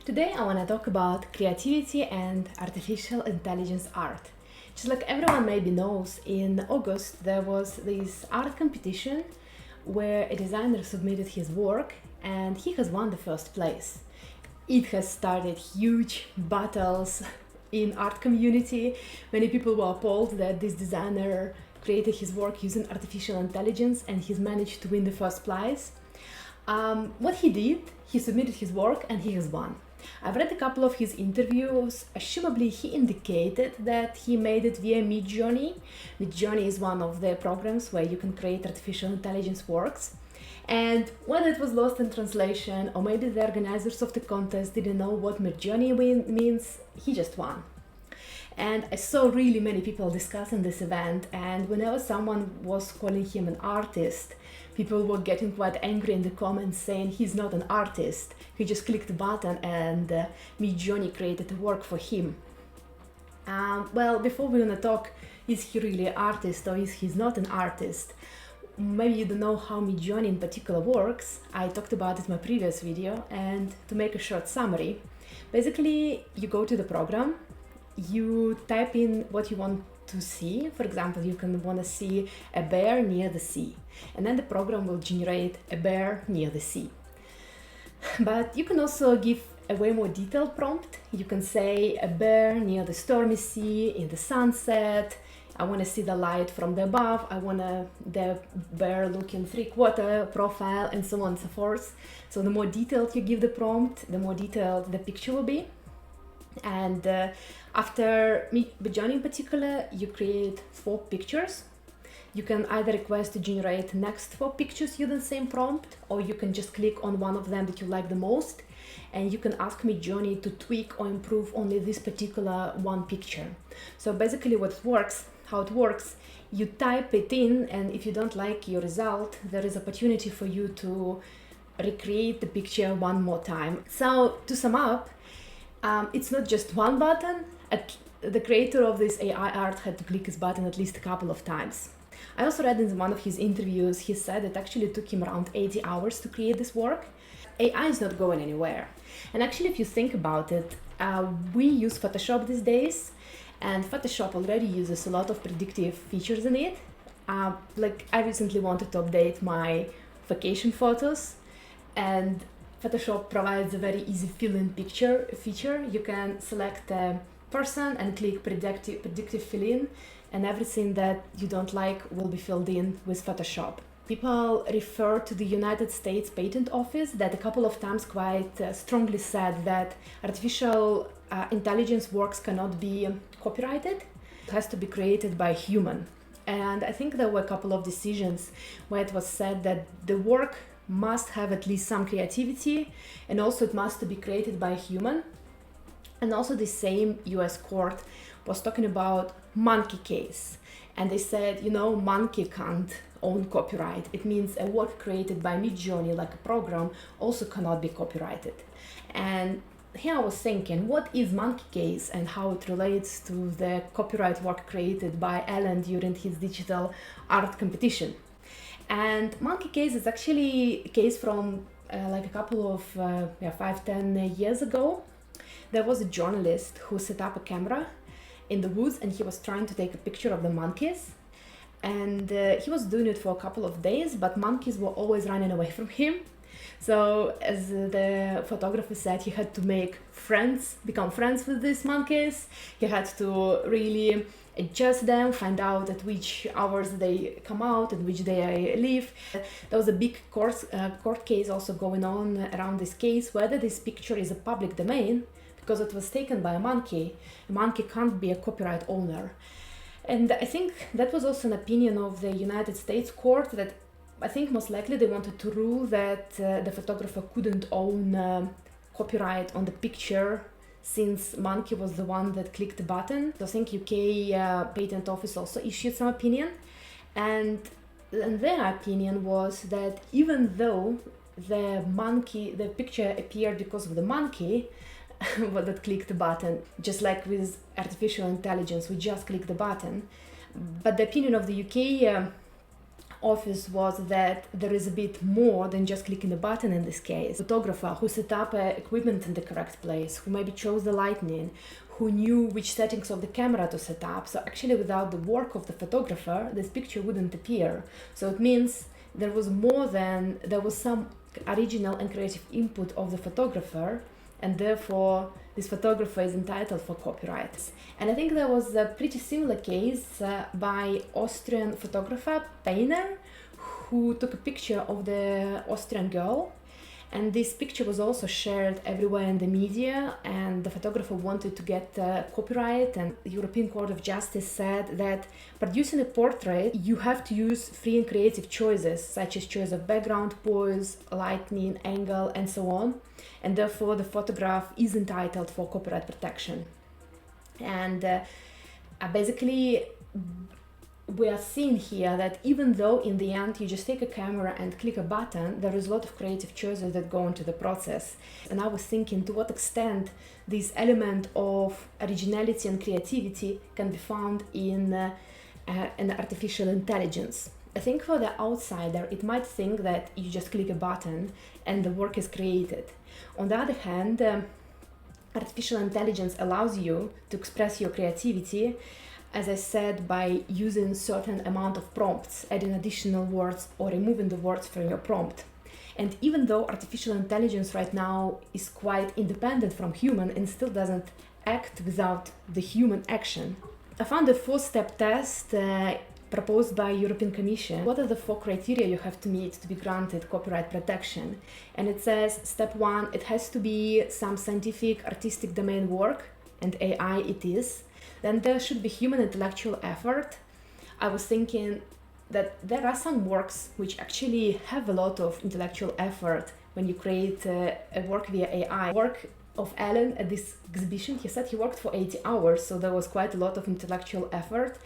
Today I want to talk about creativity and artificial intelligence art. Just like everyone maybe knows, in August there was this art competition where a designer submitted his work and he has won the first place. It has started huge battles in art community. Many people were appalled that this designer created his work using artificial intelligence and he's managed to win the first prize. What he did, he submitted his work and he has won. I've read a couple of his interviews. Assumably, he indicated that he made it via Midjounrey. Midjounrey is one of the programs where you can create artificial intelligence works. And when it was lost in translation, or maybe the organizers of the contest didn't know what Midjounrey means, he just won. And I saw really many people discussing this event, and whenever someone was calling him an artist, people were getting quite angry in the comments saying he's not an artist. He just clicked the button and Midjounrey created a work for him. Well, before we're gonna talk, is he really an artist or is he not an artist? Maybe you don't know how Midjounrey in particular works. I talked about it in my previous video, and to make a short summary, basically you go to the program, you type in what you want to see. For example, you can want to see a bear near the sea, and then the program will generate a bear near the sea. But you can also give a way more detailed prompt. You can say a bear near the stormy sea in the sunset. I want to see the light from the above. I want the bear looking three-quarter profile, and so on and so forth. So the more detailed you give the prompt, the more detailed the picture will be. And after Midjounrey in particular, you create 4 pictures. You can either request to generate next 4 pictures using the same prompt, or you can just click on one of them that you like the most, and you can ask Midjounrey to tweak or improve only this particular one picture. So basically how it works, you type it in, and if you don't like your result, there is opportunity for you to recreate the picture one more time. So to sum up, it's not just one button. The creator of this AI art had to click his button at least a couple of times. I also read in one of his interviews, he said it actually took him around 80 hours to create this work. AI is not going anywhere. And actually, if you think about it, we use Photoshop these days, and Photoshop already uses a lot of predictive features in it. Like I recently wanted to update my vacation photos, and Photoshop provides a very easy fill-in picture feature. You can select a person and click predictive fill-in, and everything that you don't like will be filled in with Photoshop. People refer to the United States Patent Office that a couple of times quite strongly said that artificial intelligence works cannot be copyrighted. It has to be created by a human. And I think there were a couple of decisions where it was said that the work must have at least some creativity, and also it must be created by a human. And also the same US court was talking about monkey case, and they said, monkey can't own copyright. It means a work created by Midjounrey, like a program, also cannot be copyrighted. And here I was thinking, what is monkey case and how it relates to the copyright work created by Alan during his digital art competition? And monkey case is actually a case from like a couple of 5-10 years ago. There was a journalist who set up a camera in the woods, and he was trying to take a picture of the monkeys. And he was doing it for a couple of days, but monkeys were always running away from him. So as the photographer said, he had to become friends with these monkeys. He had to really adjust them, find out at which hours they come out and which they leave. There was a big court case also going on around this case, whether this picture is a public domain, because it was taken by a monkey. A monkey can't be a copyright owner. And I think that was also an opinion of the United States court, that I think most likely they wanted to rule that the photographer couldn't own copyright on the picture, since monkey was the one that clicked the button. So I think UK patent office also issued some opinion, and their opinion was that even though the picture appeared because of the monkey that clicked the button, just like with artificial intelligence, we just click the button. But the opinion of the UK office was that there is a bit more than just clicking a button in this case. Photographer who set up equipment in the correct place, who maybe chose the lighting, who knew which settings of the camera to set up. So actually without the work of the photographer, this picture wouldn't appear. So it means there was some original and creative input of the photographer, and therefore this photographer is entitled for copyright. And I think there was a pretty similar case by Austrian photographer Painter, who took a picture of the Austrian girl, and this picture was also shared everywhere in the media, and the photographer wanted to get copyright, and the European Court of Justice said that producing a portrait, you have to use free and creative choices, such as choice of background, pose, lighting, angle, and so on, and therefore the photograph is entitled for copyright protection. And basically we are seeing here that even though in the end you just take a camera and click a button, there is a lot of creative choices that go into the process. And I was thinking to what extent this element of originality and creativity can be found in an artificial intelligence. I think for the outsider, it might think that you just click a button and the work is created. On the other hand, artificial intelligence allows you to express your creativity, as I said, by using certain amount of prompts, adding additional words or removing the words from your prompt. And even though artificial intelligence right now is quite independent from human and still doesn't act without the human action, I found a 4-step test proposed by European Commission. What are the 4 criteria you have to meet to be granted copyright protection? And it says, step 1, it has to be some scientific, artistic domain work, and AI it is. Then there should be human intellectual effort. I was thinking that there are some works which actually have a lot of intellectual effort when you create a work via AI. Work of Alan at this exhibition, he said he worked for 80 hours, so there was quite a lot of intellectual effort.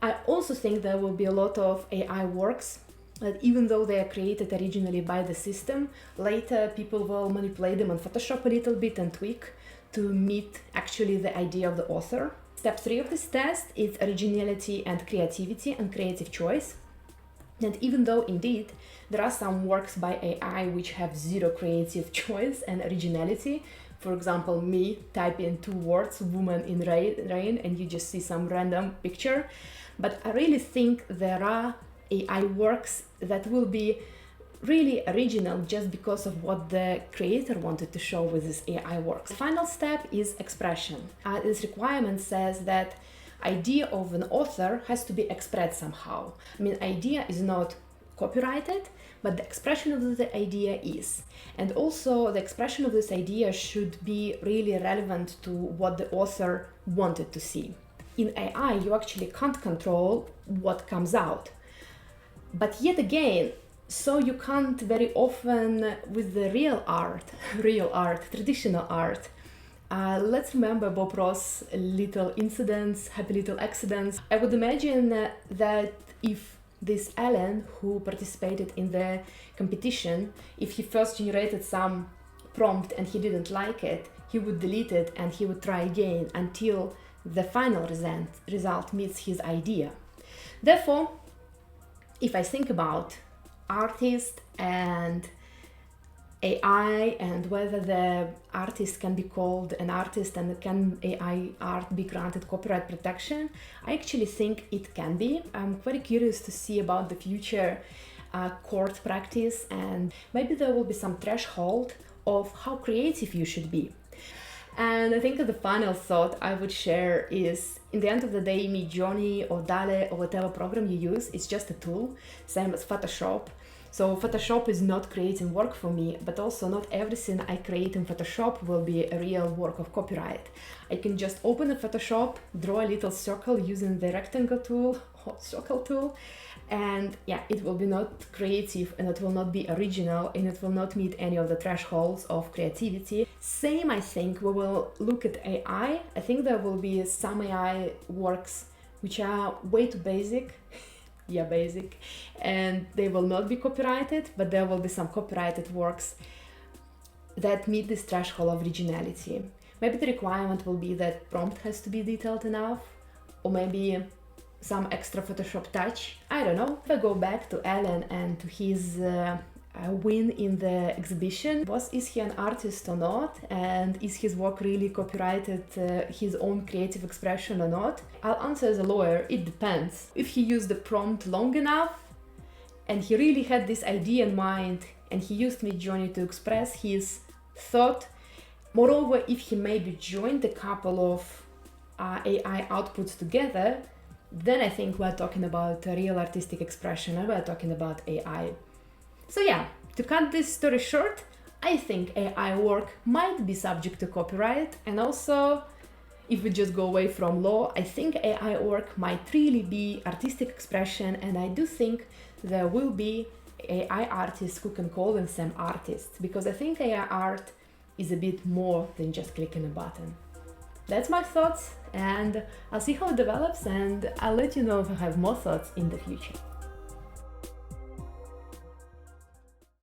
I also think there will be a lot of AI works that even though they are created originally by the system, later people will manipulate them on Photoshop a little bit and tweak to meet actually the idea of the author. Step 3 of this test is originality and creativity and creative choice. And even though indeed there are some works by AI which have zero creative choice and originality, for example, me typing 2 words, woman in rain, and you just see some random picture. But I really think there are AI works that will be really original just because of what the creator wanted to show with this AI works. The final step is expression. This requirement says that idea of an author has to be expressed somehow. I mean, idea is not copyrighted, but the expression of the idea is. And also the expression of this idea should be really relevant to what the author wanted to see. In AI, you actually can't control what comes out. But yet again, so you can't very often with the real art, traditional art. Let's remember Bob Ross' little incidents, happy little accidents. I would imagine that if this Alan, who participated in the competition, if he first generated some prompt and he didn't like it, he would delete it and he would try again until the final result meets his idea. Therefore, if I think about artist and AI and whether the artist can be called an artist and can AI art be granted copyright protection, I actually think it can be. I'm very curious to see about the future court practice, and maybe there will be some threshold of how creative you should be. And I think the final thought I would share is, in the end of the day, Midjounrey or DALL-E or whatever program you use, it's just a tool, same as Photoshop. So Photoshop is not creating work for me, but also not everything I create in Photoshop will be a real work of copyright. I can just open a Photoshop, draw a little circle using the rectangle tool or circle tool, and yeah, it will be not creative and it will not be original and it will not meet any of the thresholds of creativity. Same, I think, we will look at AI. I think there will be some AI works which are way too basic, basic, and they will not be copyrighted, but there will be some copyrighted works that meet this threshold of originality. Maybe the requirement will be that prompt has to be detailed enough, or maybe some extra Photoshop touch. I don't know. If I go back to Alan and to his win in the exhibition, is he an artist or not, and is his work really copyrighted his own creative expression or not? I'll answer as a lawyer, it depends. If he used the prompt long enough and he really had this idea in mind and he used Midjourney to express his thought, moreover, if he maybe joined a couple of AI outputs together, then I think we're talking about a real artistic expression and we're talking about AI. So yeah, to cut this story short, I think AI work might be subject to copyright, and also, if we just go away from law, I think AI work might really be artistic expression, and I do think there will be AI artists who can call themselves artists, because I think AI art is a bit more than just clicking a button. That's my thoughts, and I'll see how it develops, and I'll let you know if I have more thoughts in the future.